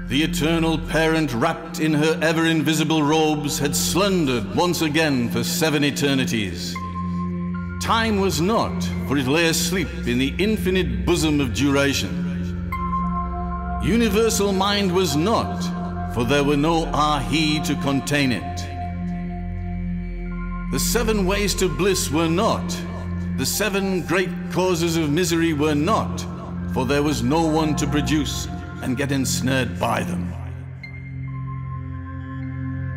The eternal parent, wrapped in her ever-invisible robes, had slumbered once again for 7 eternities. Time was not, for it lay asleep in the infinite bosom of duration. Universal mind was not, for there were no Ahi to contain it. The 7 ways to bliss were not, the 7 great causes of misery were not, for there was no one to produce and get ensnared by them.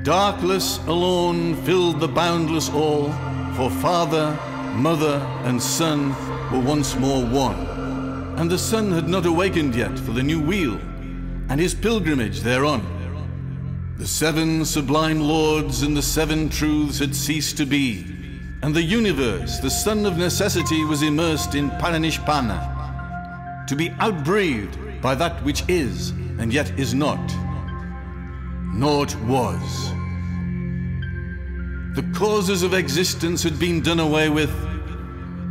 Darkless alone filled the boundless all, for Father, Mother, and Son were once more one, and the Son had not awakened yet for the new wheel and his pilgrimage thereon. The 7 sublime lords and the 7 truths had ceased to be, and the universe, the sun of necessity, was immersed in Paranishpana, to be outbreathed by that which is and yet is not. Naught was. The causes of existence had been done away with.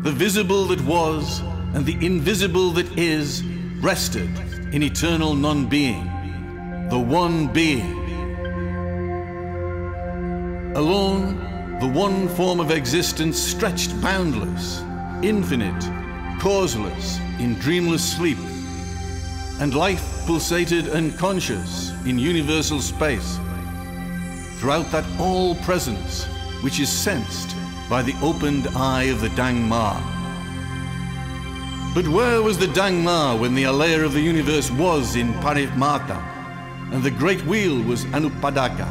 The visible that was and the invisible that is rested in eternal non-being, the one being. Alone, the one form of existence stretched boundless, infinite, causeless, in dreamless sleep, and life pulsated unconscious in universal space, throughout that all-presence which is sensed by the opened eye of the Dangma. But where was the Dangma when the alaya of the universe was in Parimata, and the great wheel was Anupadaka?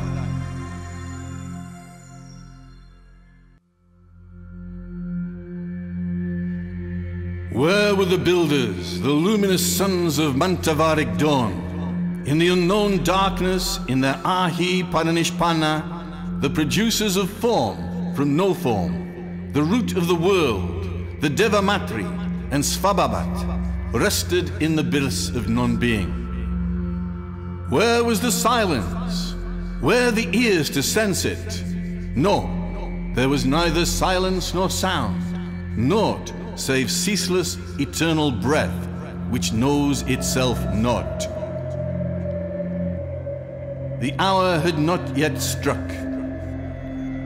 Where were the builders, the luminous sons of Mantavaric dawn? In the unknown darkness, in their Ahi Paranishpana, the producers of form from no form, the root of the world, the Devamatri and Svabhavat, rested in the bliss of non-being. Where was the silence? Where the ears to sense it? No, there was neither silence nor sound, naught save ceaseless, eternal breath, which knows itself not. The hour had not yet struck.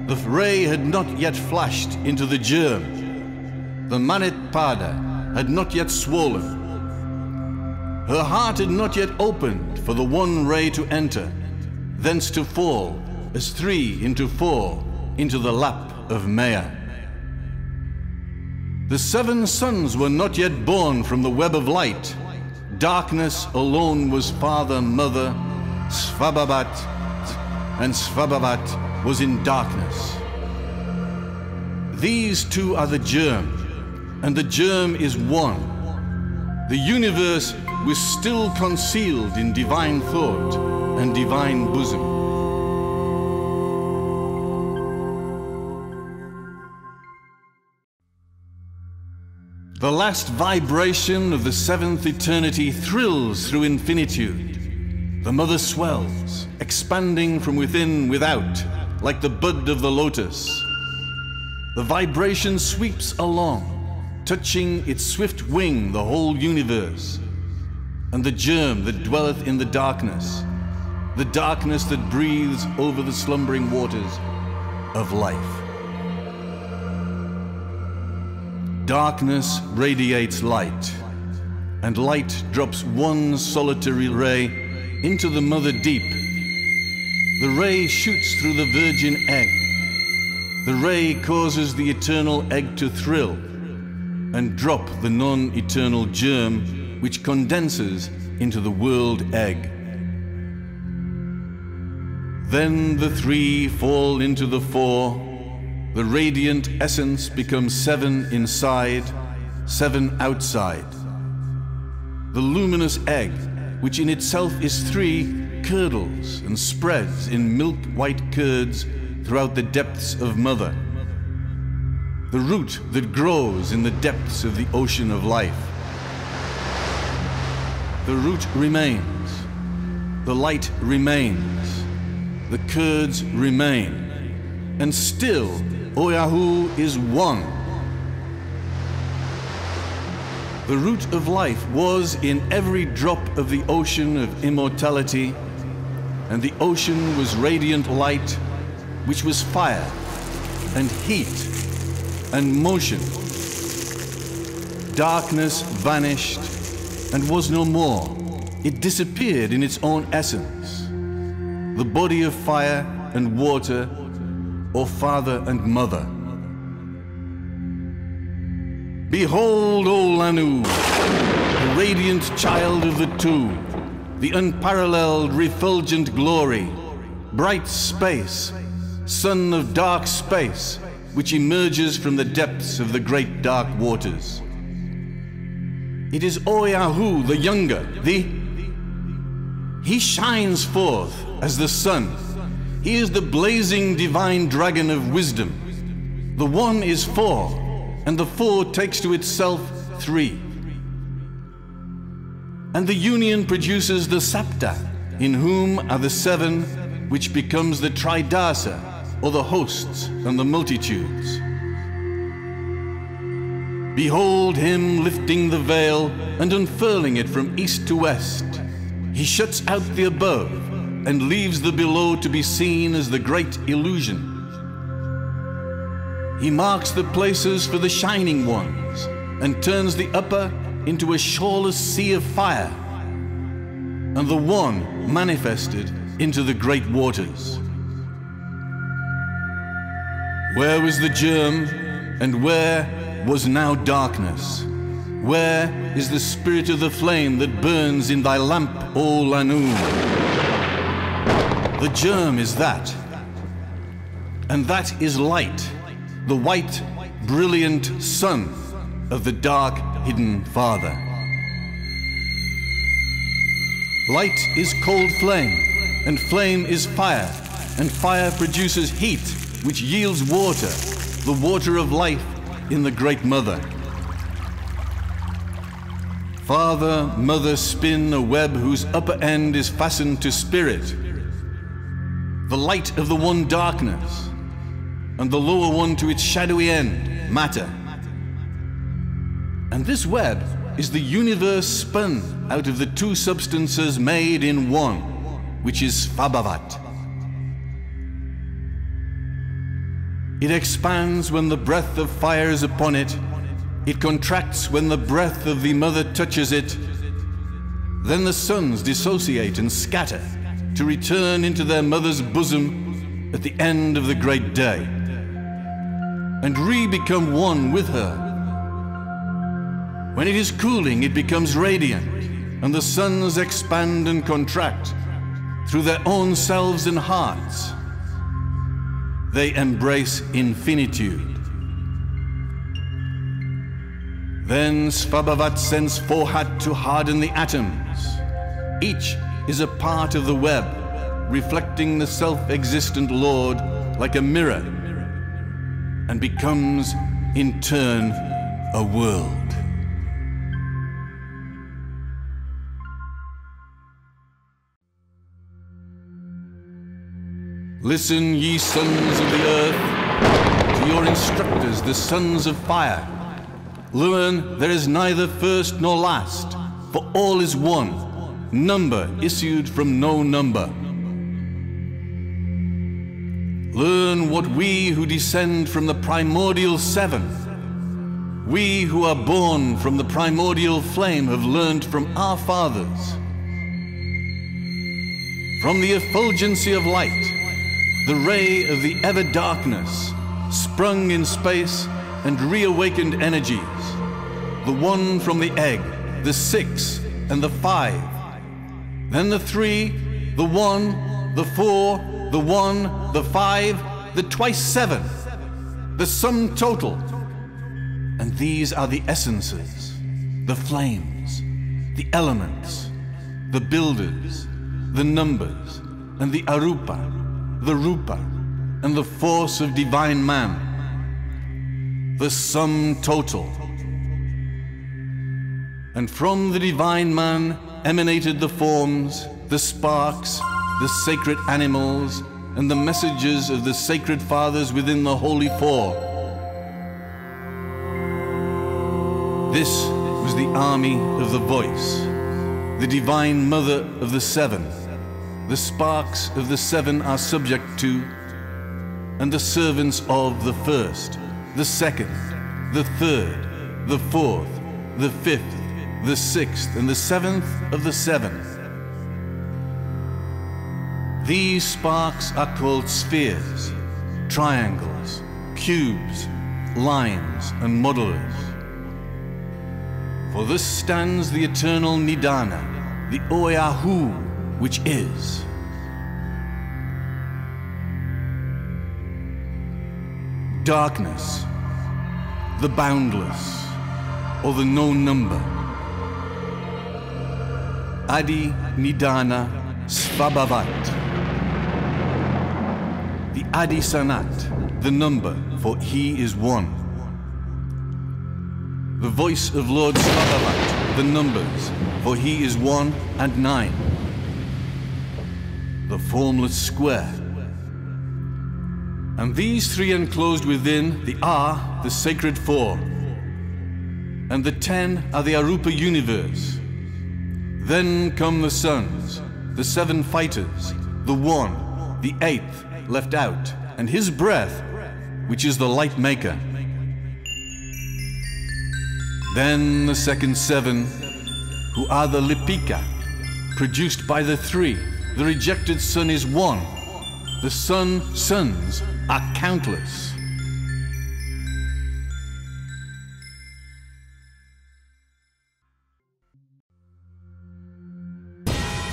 The ray had not yet flashed into the germ. The Manet Pada had not yet swollen. Her heart had not yet opened for the one ray to enter, thence to fall as 3 into 4 into the lap of Maya. The 7 suns were not yet born from the web of light. Darkness alone was father, mother, Svababat, and Svababat was in darkness. These two are the germ, and the germ is one. The universe was still concealed in divine thought and divine bosom. The last vibration of the 7th eternity thrills through infinitude. The mother swells, expanding from within without, like the bud of the lotus. The vibration sweeps along, touching its swift wing the whole universe, and the germ that dwelleth in the darkness that breathes over the slumbering waters of life. Darkness radiates light, and light drops one solitary ray into the mother deep. The ray shoots through the virgin egg. The ray causes the eternal egg to thrill and drop the non-eternal germ, which condenses into the world egg. Then the 3 fall into the 4. The radiant essence becomes 7 inside, 7 outside. The luminous egg, which in itself is 3, curdles and spreads in milk-white curds throughout the depths of mother. The root that grows in the depths of the ocean of life. The root remains, the light remains, the curds remain, and still Oyahu is one. The root of life was in every drop of the ocean of immortality, and the ocean was radiant light, which was fire and heat and motion. Darkness vanished and was no more. It disappeared in its own essence. The body of fire and water, or father and mother. Behold, O Lanoo, the radiant child of the two, the unparalleled refulgent glory, bright space, son of dark space, which emerges from the depths of the great dark waters. It is Oyahu the younger, he shines forth as the sun. He is the blazing divine dragon of wisdom. The one is 4, and the 4 takes to itself 3. And the union produces the Sapta, in whom are the 7, which becomes the Tridasa, or the hosts and the multitudes. Behold him lifting the veil and unfurling it from east to west. He shuts out the above and leaves the below to be seen as the great illusion. He marks the places for the shining ones and turns the upper into a shoreless sea of fire, and the one manifested into the great waters. Where was the germ, and where was now darkness? Where is the spirit of the flame that burns in thy lamp, O Lanoo? The germ is that, and that is light, the white, brilliant sun of the dark, hidden Father. Light is cold flame, and flame is fire, and fire produces heat, which yields water, the water of life in the Great Mother. Father, mother spin a web whose upper end is fastened to spirit, the light of the one darkness, and the lower one to its shadowy end, matter. And this web is the universe spun out of the two substances made in one, which is Svabhavat. It expands when the breath of fire is upon it. It contracts when the breath of the mother touches it. Then the sons dissociate and scatter to return into their mother's bosom at the end of the great day, and re-become one with her. When it is cooling, it becomes radiant, and the sons expand and contract through their own selves and hearts. They embrace infinitude. Then Svabhavat sends Forhat to harden the atoms. Each is a part of the web, reflecting the self-existent Lord like a mirror, and becomes in turn a world. Listen, ye sons of the earth, to your instructors, the sons of fire. Learn there is neither first nor last, for all is one, number issued from no number. Learn what we who descend from the primordial seven, we who are born from the primordial flame, have learned from our fathers. From the effulgency of light, the ray of the ever-darkness, sprung in space and reawakened energies, the one from the egg, the 6 and the 5, then the 3, the 1, the 4, the 1, the 5, the twice 7, the sum total. And these are the essences, the flames, the elements, the builders, the numbers, and the arupa, the rupa, and the force of divine man. The sum total. And from the divine man emanated the forms, the sparks, the sacred animals, and the messages of the sacred fathers within the Holy Four. This was the army of the voice, the divine mother of the seven. The sparks of the seven are subject to, and the servants of the first, the second, the third, the fourth, the fifth, the sixth, and the seventh of the seven. These sparks are called spheres, triangles, cubes, lines, and modelers. For thus stands the eternal Nidana, the Oyahu, which is. Darkness, the boundless, or the no number. Adi Nidana Svabhavat. The Adi Sanat, the number, for he is one. The voice of Lord Svabhavat, the numbers, for he is 1 and 9. The formless square. And these three enclosed within the are the sacred 4. And the 10 are the Arupa universe. Then come the sons, the 7 fighters, the 1, the 8th left out, and his breath, which is the light maker. Then the second 7, who are the Lipika, produced by the 3. The rejected son is 1. The sons are countless.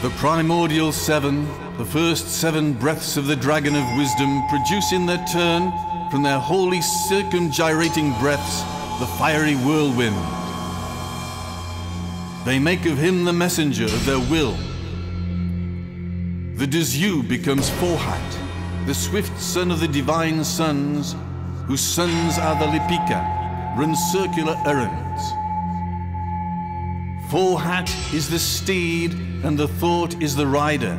The primordial 7, the first 7 breaths of the dragon of wisdom, produce in their turn, from their holy circumgyrating breaths, the fiery whirlwind. They make of him the messenger of their will. The Dzyu becomes Forhat, the swift son of the divine sons, whose sons are the Lipika, run circular errands. Forhat is the steed, and the thought is the rider.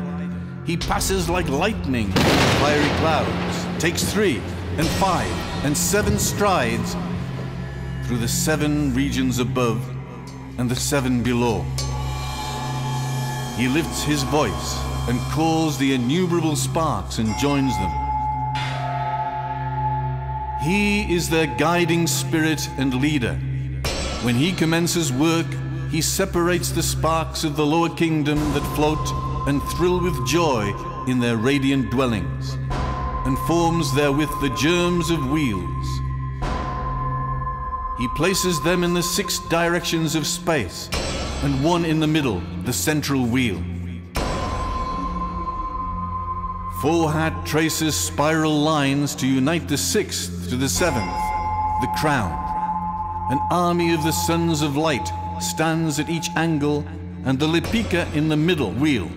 He passes like lightning in the fiery clouds, takes 3 and 5 and 7 strides through the 7 regions above and the 7 below. he lifts his voice and calls the innumerable sparks and joins them. He is their guiding spirit and leader. When he commences work, he separates the sparks of the lower kingdom that float and thrill with joy in their radiant dwellings, and forms therewith the germs of wheels. He places them in the 6 directions of space, and one in the middle, the central wheel. Fohat traces spiral lines to unite the 6th to the 7th, the crown. An army of the sons of light stands at each angle, and the Lipika in the middle wheel.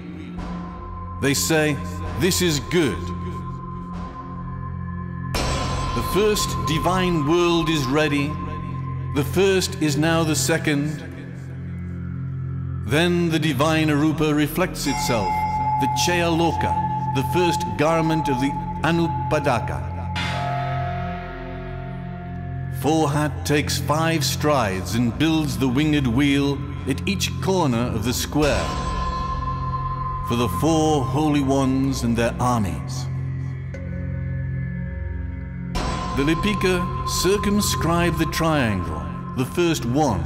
They say, "This is good." The first divine world is ready. The first is now the second. Then the divine Arupa reflects itself, the Chayaloka, the first garment of the Anupadaka. Fohat takes 5 strides and builds the winged wheel at each corner of the square for the 4 holy ones and their armies. The Lipika circumscribe the triangle, the first one,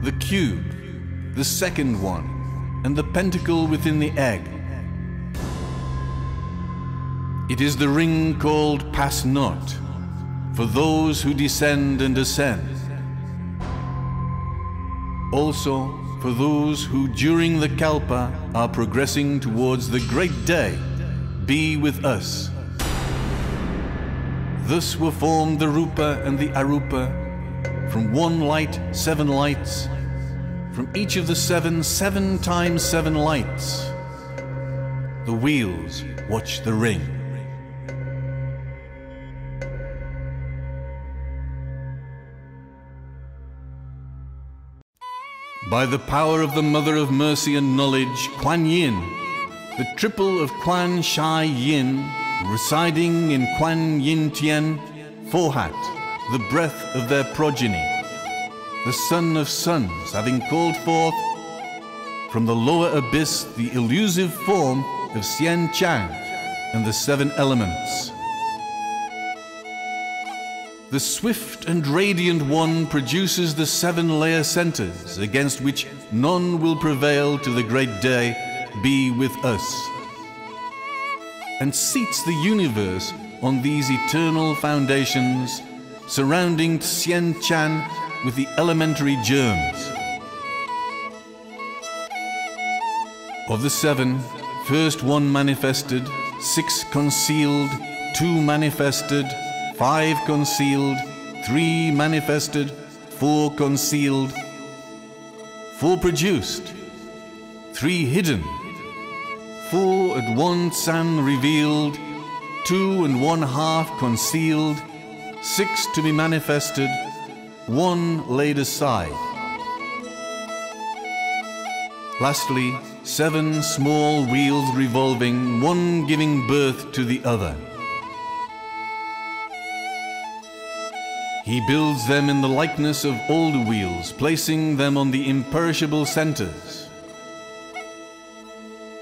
the cube, the second one, and the pentacle within the egg. It is the ring called Pass Not, for those who descend and ascend. Also, for those who during the Kalpa are progressing towards the great day, be with us. Thus were formed the Rupa and the Arupa, from one light, 7 lights, from each of the 7, 7 times 7 lights. The wheels watch the ring. By the power of the Mother of Mercy and Knowledge, Kuan Yin, the triple of Kuan Shai Yin, residing in Kuan Yin Tian, Fohat, the breath of their progeny, the son of sons, having called forth from the lower abyss the elusive form of Xian Chang and the 7 elements. The swift and radiant one produces the 7 layer centers against which none will prevail to the great day, be with us, and seats the universe on these eternal foundations, surrounding Xian Chan with the elementary germs. Of the 7, first 1 manifested, 6 concealed, 2 manifested, 5 concealed, 3 manifested, 4 concealed, 4 produced, 3 hidden, 4 at 1 San revealed, 2 1/2 concealed, 6 to be manifested, 1 laid aside. Lastly, 7 small wheels revolving, one giving birth to the other. He builds them in the likeness of older wheels, placing them on the imperishable centers.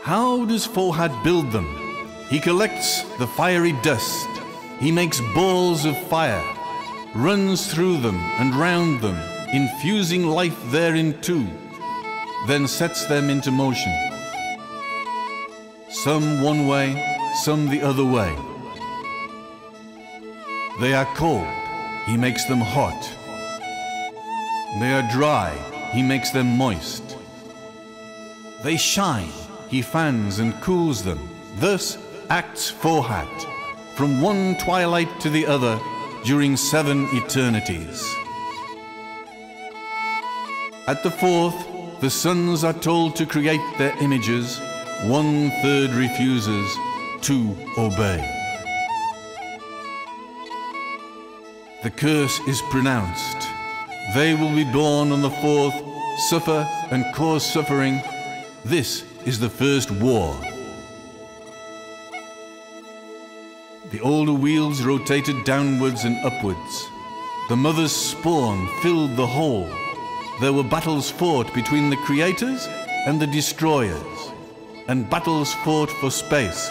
How does Fohat build them? He collects the fiery dust. He makes balls of fire, runs through them and round them, infusing life therein too, then sets them into motion. Some one way, some the other way. They are cold. He makes them hot. They are dry, he makes them moist. They shine, he fans and cools them. Thus acts Fohat, from one twilight to the other, during 7 eternities. At the 4th, the sons are told to create their images. 1/3 refuses, 2 obey. The curse is pronounced. They will be born on the 4th, suffer and cause suffering. This is the first war. The older wheels rotated downwards and upwards. The mother's spawn filled the whole. There were battles fought between the creators and the destroyers, and battles fought for space.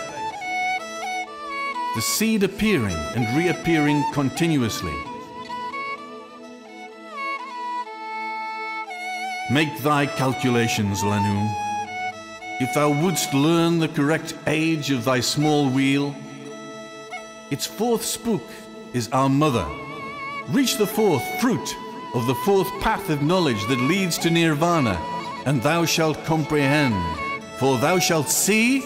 The seed appearing and reappearing continuously. Make thy calculations, Lanoo. If thou wouldst learn the correct age of thy small wheel, its fourth spook is our mother. Reach the fourth fruit of the fourth path of knowledge that leads to nirvana, and thou shalt comprehend, for thou shalt see.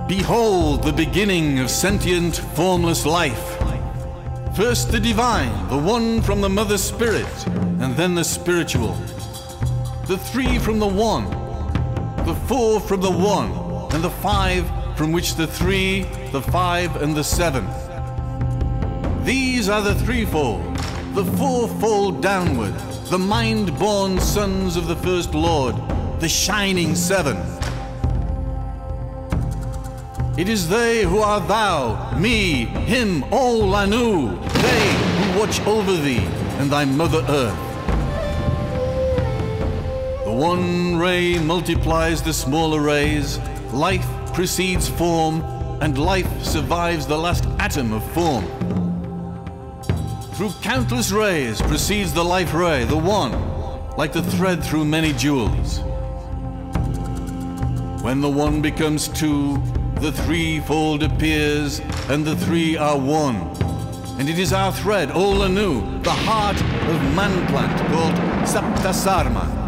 Behold the beginning of sentient, formless life. First the divine, the one from the mother spirit, and then the spiritual. The three from the one, the four from the one, and the five from which the three, the five, and the seven. These are the threefold, the fourfold downward, the mind-born sons of the first Lord, the shining seven. It is they who are thou, me, him, all Lanoo, they who watch over thee and thy mother earth. The one ray multiplies the smaller rays, life precedes form, and life survives the last atom of form. Through countless rays proceeds the life ray, the one, like the thread through many jewels. When the one becomes two, the threefold appears, and the three are one. And it is our thread, O Lanoo, the heart of man-plant called Saptasarma.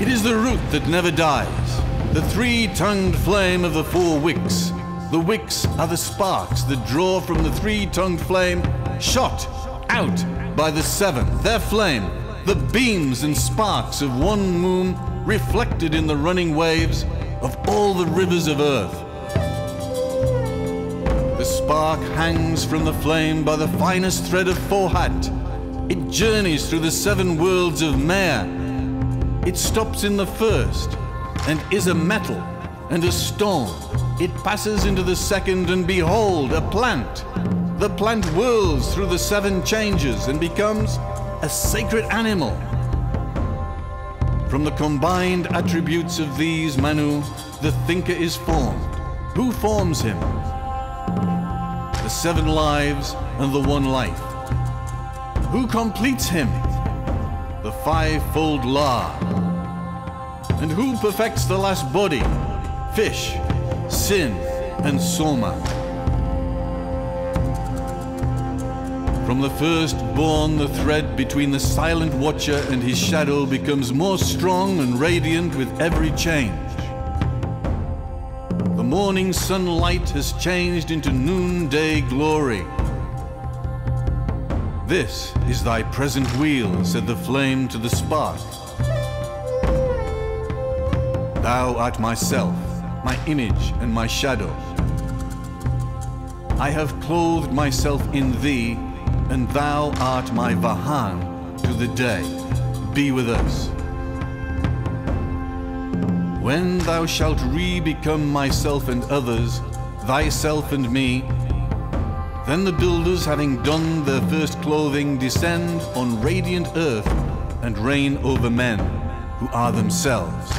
It is the root that never dies, the three-tongued flame of the four wicks. The wicks are the sparks that draw from the three-tongued flame, shot out by the seven, their flame, the beams and sparks of one moon reflected in the running waves of all the rivers of earth. The spark hangs from the flame by the finest thread of Fohat. It journeys through the seven worlds of Maya. It stops in the first, and is a metal and a stone. It passes into the second, and behold, a plant. The plant whirls through the seven changes and becomes a sacred animal. From the combined attributes of these, Manu, the thinker is formed. Who forms him? The seven lives and the one life. Who completes him? The fivefold La. And who perfects the last body? Fish, Sin, and Soma. From the firstborn, the thread between the silent watcher and his shadow becomes more strong and radiant with every change. The morning sunlight has changed into noonday glory. This is thy present wheel, said the flame to the spark. Thou art myself, my image and my shadow. I have clothed myself in thee, and thou art my Vahan to the day. Be with us. When thou shalt re-become myself and others, thyself and me, then the builders, having done their first clothing, descend on radiant earth and reign over men who are themselves.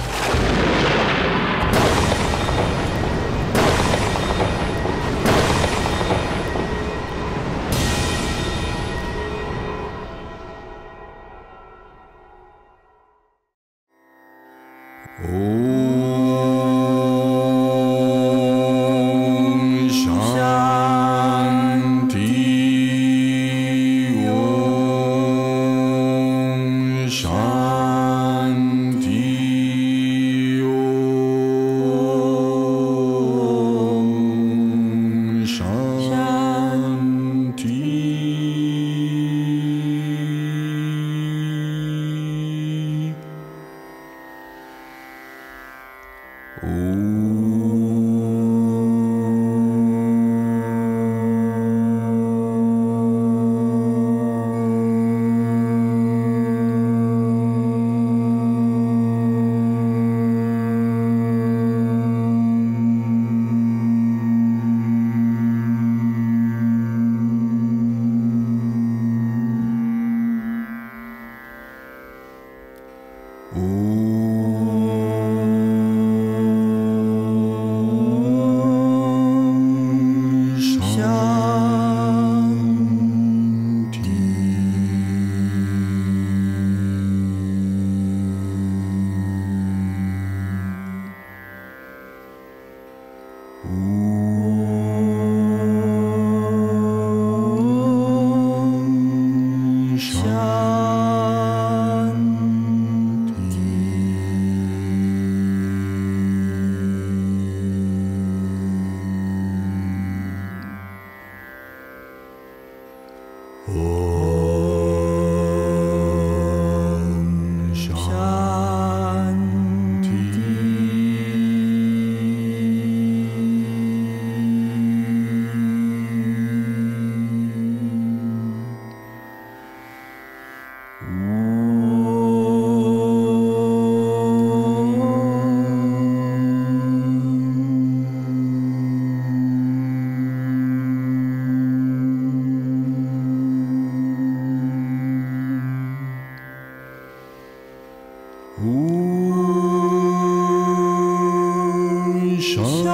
Shanti.